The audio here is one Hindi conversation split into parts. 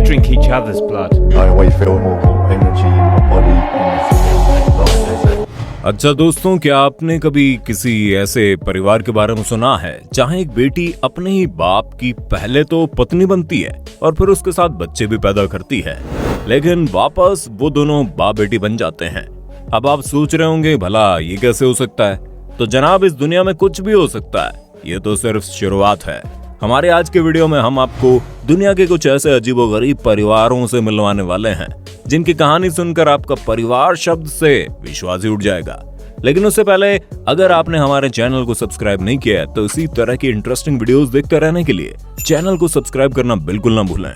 drink each other's blood. I always feel more energy in my body. अच्छा दोस्तों, क्या आपने कभी किसी ऐसे परिवार के बारे में सुना है जहां एक बेटी अपने ही बाप की पहले तो पत्नी बनती है और फिर उसके साथ बच्चे भी पैदा करती है, लेकिन वापस वो दोनों बाप बेटी बन जाते हैं। अब आप सोच रहे होंगे भला ये कैसे हो सकता है? तो जनाब, इस दुनिया में कुछ भी हो सकता है, ये तो सिर्फ शुरुआत है। हमारे आज के वीडियो में हम आपको दुनिया के कुछ ऐसे अजीबोगरीब परिवारों से मिलवाने वाले हैं जिनकी कहानी सुनकर आपका परिवार शब्द से विश्वास ही उठ जाएगा। लेकिन उससे पहले, अगर आपने हमारे चैनल को सब्सक्राइब नहीं किया है तो इसी तरह की इंटरेस्टिंग वीडियोस देखते रहने के लिए चैनल को सब्सक्राइब करना बिल्कुल ना भूलें।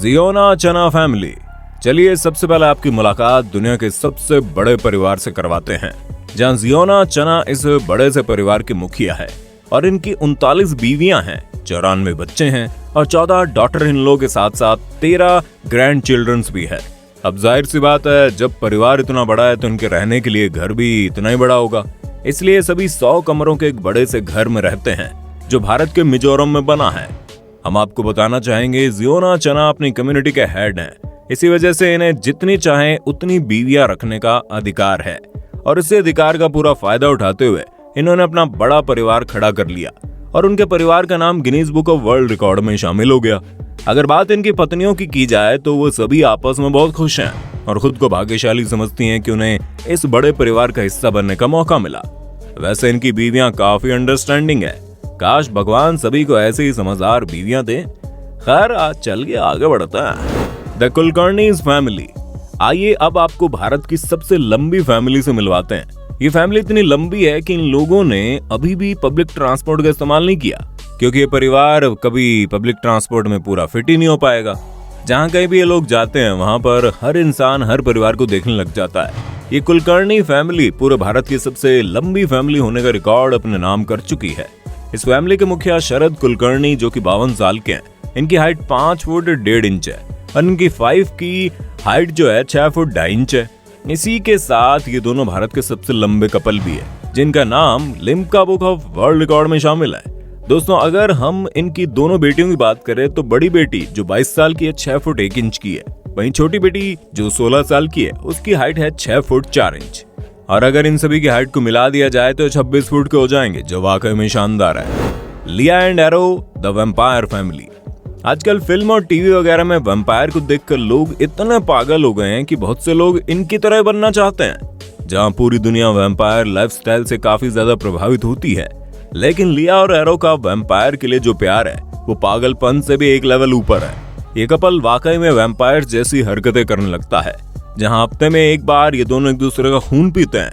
जियोना चना फैमिली। चलिए सबसे पहले आपकी मुलाकात दुनिया के सबसे बड़े परिवार से करवाते हैं, जहां जियोना चना इस बड़े से परिवार की मुखिया है और इनकी 39 बीवियां हैं, 94 बच्चे हैं और 14 डॉटर इन लॉ के साथ साथ 13 ग्रैंड चिल्ड्रंस भी है। अब जाहिर सी बात है, जब परिवार इतना बड़ा है तो उनके रहने के लिए घर भी इतना ही बड़ा होगा। इसलिए सभी 100 कमरों के एक बड़े से घर में रहते हैं जो भारत के मिजोरम में बना है। हम आपको बताना चाहेंगे, जियोना चना अपनी कम्युनिटी के हेड हैं, इसी वजह से इन्हें जितनी चाहे उतनी बीवियां रखने का अधिकार है और इस अधिकार का पूरा फायदा उठाते हुए इन्होंने अपना बड़ा परिवार खड़ा कर लिया और उनके परिवार का नाम Guinness book of world record में शामिल हो गया। अगर बात इनकी पत्नियों की जाए तो वो सभी आपस में बहुत खुश हैं और खुद को भाग्यशाली समझती हैं कि उन्हें इस बड़े परिवार का हिस्सा बनने का मौका मिला। वैसे इनकी बीवियां काफी अंडरस्टैंडिंग है। काश भगवान सभी को ऐसे ही समझदार बीवियां दे। खैर, आज चल के आगे बढ़ता है। The Kulkarnis family. आइए अब आपको भारत की सबसे लंबी फैमिली से मिलवाते हैं। ये फैमिली इतनी लंबी है कि इन लोगों ने अभी भी पब्लिक ट्रांसपोर्ट का इस्तेमाल नहीं किया, क्योंकि ये परिवार कभी पब्लिक ट्रांसपोर्ट में पूरा फिट ही नहीं हो पाएगा। जहाँ कहीं भी ये लोग जाते हैं वहां पर हर इंसान हर परिवार को देखने लग जाता है। ये कुलकर्णी फैमिली पूरे भारत की सबसे लंबी फैमिली होने का रिकॉर्ड अपने नाम कर चुकी है। इस फैमिली के मुखिया शरद कुलकर्णी, जो कि 52 साल के हैं। इनकी हाइट 5 फुट 1.5 इंच है और इनकी 5 की हाइट जो है 6 फुट 2.5 इंच है। इसी के साथ ये दोनों भारत के सबसे लंबे कपल भी है, जिनका नाम Limca book of world record में शामिल है। दोस्तों, अगर हम इनकी दोनों बेटियों की बात करें तो बड़ी बेटी जो 22 साल की है 6 फुट 1 इंच की है, वहीं छोटी बेटी जो 16 साल की है उसकी हाइट है 6 फुट 4 इंच। और अगर इन सभी की हाइट को मिला दिया जाए तो 26 फुट के हो जाएंगे, जो वाकई में शानदार है। लिया and arrow the vampire family. आजकल फिल्म और टीवी वगैरह में वैम्पायर को देखकर लोग इतने पागल हो गए हैं कि बहुत से लोग इनकी तरह बनना चाहते हैं। जहां पूरी दुनिया वैम्पायर लाइफस्टाइल से काफी ज्यादा प्रभावित होती है, लेकिन लिया और एरो का वैम्पायर के लिए जो प्यार है वो पागलपन से भी एक लेवल ऊपर है। ये कपल वाकई में वैम्पायर जैसी हरकतें करने लगता है, जहां हफ्ते में एक बार ये दोनों एक दूसरे का खून पीते हैं।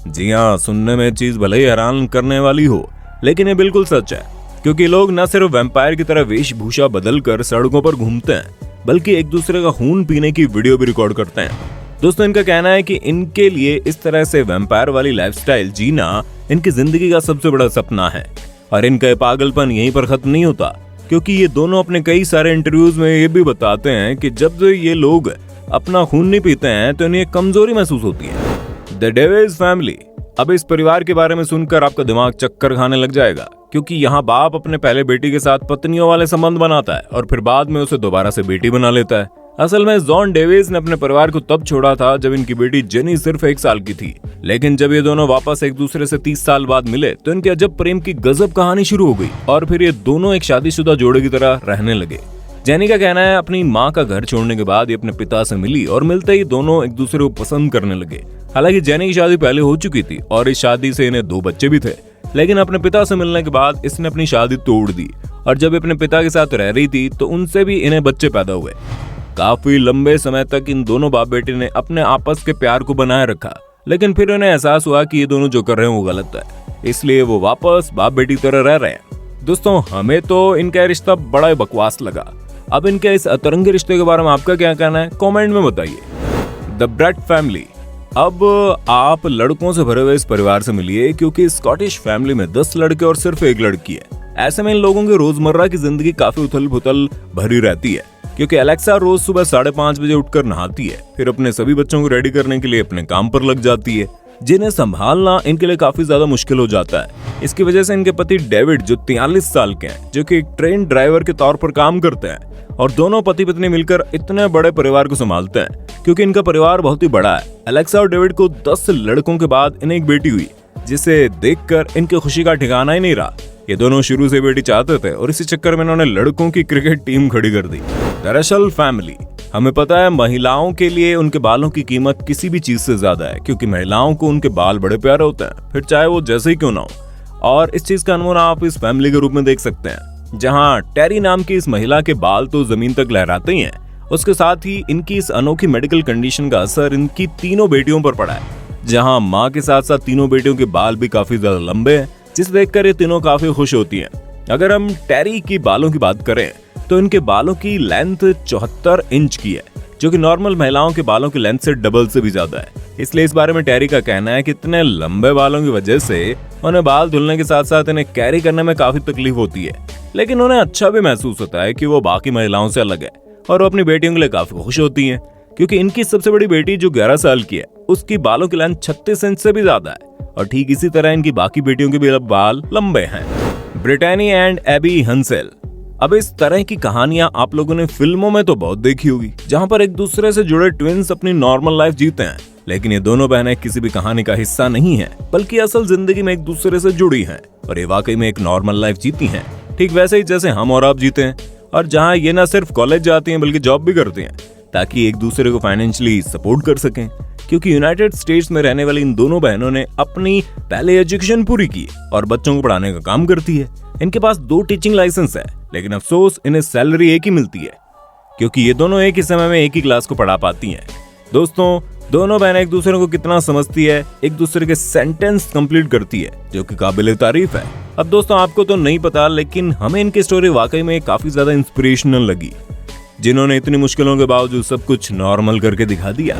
जी हाँ, सुनने में चीज भले ही हैरान करने वाली हो, लेकिन ये बिल्कुल सच है, क्योंकि लोग न सिर्फ वैम्पायर की तरह वेशभूषा बदलकर सड़कों पर घूमते हैं, बल्कि एक दूसरे का खून पीने की वीडियो भी रिकॉर्ड करते हैं। दोस्तों, इनका कहना है कि इनके लिए इस तरह से वैम्पायर वाली लाइफस्टाइल जीना इनकी जिंदगी का सबसे बड़ा सपना है। और इनका ये पागलपन यहीं पर खत्म नहीं होता, क्योंकि ये दोनों अपने कई सारे इंटरव्यूज में ये भी बताते हैं कि जब ये लोग अपना खून नहीं पीते हैं तो इन्हें कमजोरी महसूस होती है। The Davis family. अब इस परिवार के बारे में सुनकर आपका दिमाग चक्कर खाने लग जाएगा, क्योंकि यहाँ बाप अपने पहले बेटी के साथ पत्नियों वाले संबंध बनाता है और फिर बाद में उसे दोबारा से बेटी बना लेता है। असल में जॉन डेविस ने अपने परिवार को तब छोड़ा था जब इनकी बेटी जेनी सिर्फ 1 साल की थी, लेकिन जब ये दोनों वापस एक दूसरे से 30 साल बाद मिले तो इनके अजब प्रेम की गजब कहानी शुरू हो गई और फिर ये दोनों एक शादीशुदा जोड़े की तरह रहने लगे। जेनी का कहना है, अपनी माँ का घर छोड़ने के बाद ये अपने पिता से मिली और मिलते ही दोनों एक दूसरे को पसंद करने लगे। हालांकि जेनी की शादी पहले हो चुकी थी और इस शादी से इन्हें 2 बच्चे भी थे, लेकिन अपने पिता से मिलने के बाद इसने अपनी शादी तोड़ दी और जब अपने पिता के साथ रह रही थी तो उनसे भी इन्हें बच्चे पैदा हुए। काफी लंबे समय तक इन दोनों बाप बेटे ने अपने आपस के प्यार को बनाए रखा, लेकिन फिर उन्हें एहसास हुआ कि ये दोनों जो कर रहे हैं वो गलत है, इसलिए वो वापस बाप बेटी तरह रह रहे हैं। दोस्तों, हमें तो इनका रिश्ता बड़ा बकवास लगा। अब इनके इस अतरंगी रिश्ते के बारे में आपका क्या कहना है, कमेंट में बताइए। द ब्रेट फैमिली। अब आप लड़कों से भरे हुए इस परिवार से मिलिए, क्योंकि स्कॉटिश फैमिली में 10 लड़के और सिर्फ 1 लड़की है। ऐसे में इन लोगों की रोजमर्रा की जिंदगी काफी उथल पुथल भरी रहती है, क्योंकि एलेक्सा रोज सुबह 5:30 बजे उठकर नहाती है, फिर अपने सभी बच्चों को रेडी करने के लिए अपने काम पर लग जाती है। जिन्हें संभालना इनके लिए काफी ज्यादा मुश्किल हो जाता है। इसकी वजह से इनके पति डेविड जो 43 साल के हैं, जो कि एक ट्रेन ड्राइवर के तौर पर काम करते हैं, और दोनों पति पत्नी मिलकर इतने बड़े परिवार को संभालते हैं क्योंकि इनका परिवार बहुत ही बड़ा है। एलेक्सा और डेविड को 10 लड़कों के बाद इन्हें एक बेटी हुई, जिसे देखकर इनकी खुशी का ठिकाना ही नहीं रहा। ये दोनों शुरू से बेटी चाहते थे और इसी चक्कर में इन्होंने लड़कों की क्रिकेट टीम खड़ी कर दी। दरअसल फैमिली, हमें पता है महिलाओं के लिए उनके बालों की कीमत किसी भी चीज से ज्यादा है, क्योंकि महिलाओं को उनके बाल बड़े प्यारे होते हैं, फिर चाहे वो जैसे ही क्यों ना हो। और इस चीज का नमूना आप इस फैमिली के रूप में देख सकते हैं, जहां टेरी नाम की इस महिला के बाल तो जमीन तक लहराते ही हैं, उसके साथ ही इनकी इस अनोखी मेडिकल कंडीशन का असर इनकी तीनों बेटियों पर पड़ा है, जहां माँ के साथ साथ तीनों बेटियों के बाल भी काफी ज्यादा लंबे हैं, जिसे देखकर ये तीनों काफी खुश होती हैं। अगर हम टेरी की बालों की बात करें तो इनके बालों की लेंथ 74 इंच की है, जो कि नॉर्मल महिलाओं के बालों की लेंथ से डबल से भी ज्यादा है। इसलिए इस बारे में टेरी का कहना है कि इतने लंबे बालों की वजह से उन्हें बाल धुलने के साथ साथ इन्हें कैरी करने में काफी तकलीफ होती है, लेकिन उन्हें अच्छा भी महसूस होता है कि वो बाकी महिलाओं से अलग है, और वो अपनी बेटियों के लिए काफी खुश होती हैं, क्योंकि इनकी सबसे बड़ी बेटी जो 11 साल की है, उसकी बालों की लेंथ 36 इंच से भी ज्यादा है, और ठीक इसी तरह इनकी बाकी बेटियों के भी बाल लंबे हैं। Britney and Abby Hansel. अब इस तरह की कहानियां आप लोगों ने फिल्मों में तो बहुत देखी होगी, जहां पर एक दूसरे से जुड़े ट्विंस अपनी नॉर्मल लाइफ जीते हैं, लेकिन ये दोनों बहनें किसी भी कहानी का हिस्सा नहीं है, बल्कि असल जिंदगी में एक दूसरे से जुड़ी हैं, और ये वाकई में एक नॉर्मल लाइफ जीती हैं, ठीक वैसे ही जैसे हम और आप जीते हैं, और जहां ये न सिर्फ कॉलेज जाती हैं बल्कि जॉब भी करती हैं, ताकि एक दूसरे को फाइनेंशियली सपोर्ट कर सकें। क्योंकि यूनाइटेड स्टेट्स में रहने वाली इन दोनों बहनों ने अपनी पहले एजुकेशन पूरी की और बच्चों को पढ़ाने का काम करती है। इनके पास 2 टीचिंग लाइसेंस है, लेकिन अफसोस इन्हें सैलरी एक ही मिलती है, क्योंकि ये दोनों एक ही समय में एक ही क्लास को पढ़ा पाती हैं। दोस्तों, दोनों बहनें एक दूसरे को कितना समझती है, एक दूसरे के सेंटेंस कंप्लीट करती है, जो कि काबिल तारीफ है। अब दोस्तों, आपको तो नहीं पता, लेकिन हमें इनकी स्टोरी वाकई में काफी ज्यादा इंस्पिरेशनल लगी, जिन्होंने इतनी मुश्किलों के बावजूद सब कुछ नॉर्मल करके दिखा दिया।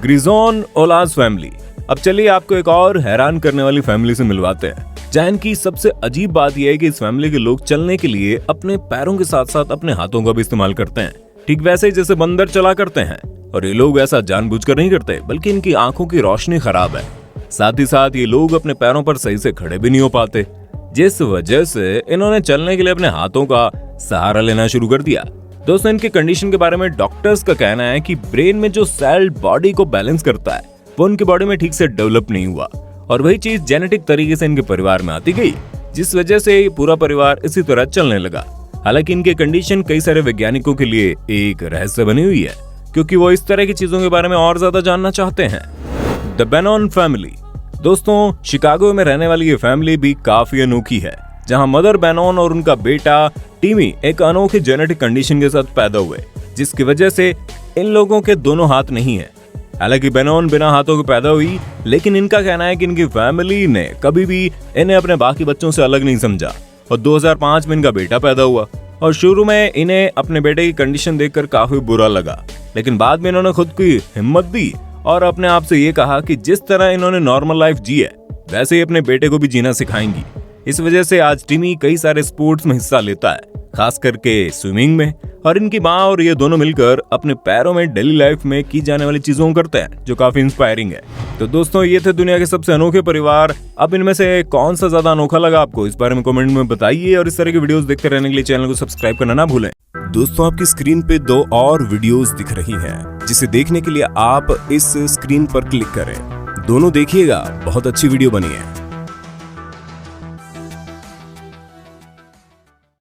ग्रिजोन ओलाज फैमिली। अब चलिए आपको एक और हैरान करने वाली फैमिली से मिलवाते हैं, जहां इनकी सबसे अजीब बात यह है कि इस फैमिली के लोग चलने के लिए अपने पैरों के साथ साथ अपने हाथों का भी इस्तेमाल करते हैं, ठीक वैसे ही जैसे बंदर चला करते हैं। और ये लोग ऐसा जानबूझकर नहीं करते, बल्कि इनकी आंखों की रोशनी खराब है। साथ ही साथ ये लोग अपने पैरों पर सही से खड़े भी नहीं हो पाते, जिस वजह से इन्होंने चलने के लिए अपने हाथों का सहारा लेना शुरू कर दिया। दोस्तों, इनकी कंडीशन के बारे में डॉक्टर्स का कहना है कि ब्रेन में जो सेल बॉडी को बैलेंस करता है, वो उनकी बॉडी में ठीक से डेवलप नहीं हुआ, और वही चीज जेनेटिक तरीके से इनके परिवार में आती गई, जिस वजह से पूरा परिवार इसी तरह चलने लगा। हालांकि इनकी कंडीशन कई सारे वैज्ञानिकों के लिए एक रहस्य बनी हुई है, क्योंकि वो इस तरह की चीजों के बारे में और ज्यादा जानना चाहते हैं। The Benon family. दोस्तों, शिकागो में रहने वाली ये फैमिली भी काफी अनोखी है, जहां मदर बेनॉन और उनका बेटा टिमी एक अनोखी जेनेटिक कंडीशन के साथ पैदा हुए, जिसकी वजह से इन लोगों के दोनों हाथ नहीं है। हालांकि बेनॉन बिना हाथों के पैदा हुई, लेकिन इनका कहना है कि इनकी फैमिली ने कभी भी इन्हें अपने बाकी बच्चों से अलग नहीं समझा, और 2005 में इनका बेटा पैदा हुआ। और शुरू में इन्हें अपने बेटे की कंडीशन देखकर काफी बुरा लगा, लेकिन बाद में इन्होंने खुद की हिम्मत दी और अपने आप से ये कहा कि जिस तरह इन्होंने नॉर्मल लाइफ जी है, वैसे ही अपने बेटे को भी जीना सिखाएंगी। इस वजह से आज टिमी कई सारे स्पोर्ट्स में हिस्सा लेता है, खास करके स्विमिंग में, और इनकी माँ और ये दोनों मिलकर अपने पैरों में डेली लाइफ में की जाने वाली चीजों को करते हैं, जो काफी इंस्पायरिंग है। तो दोस्तों, ये थे दुनिया के सबसे अनोखे परिवार। अब इनमें से कौन सा ज्यादा अनोखा लगा आपको, इस बारे में कमेंट में बताइए, और इस तरह की वीडियोस देखते रहने के लिए चैनल को सब्सक्राइब करना ना भूलें। दोस्तों, आपकी स्क्रीन पे 2 और वीडियोस दिख रही हैं, जिसे देखने के लिए आप इस स्क्रीन पर क्लिक करें। दोनों देखिएगा, बहुत अच्छी वीडियो बनी है।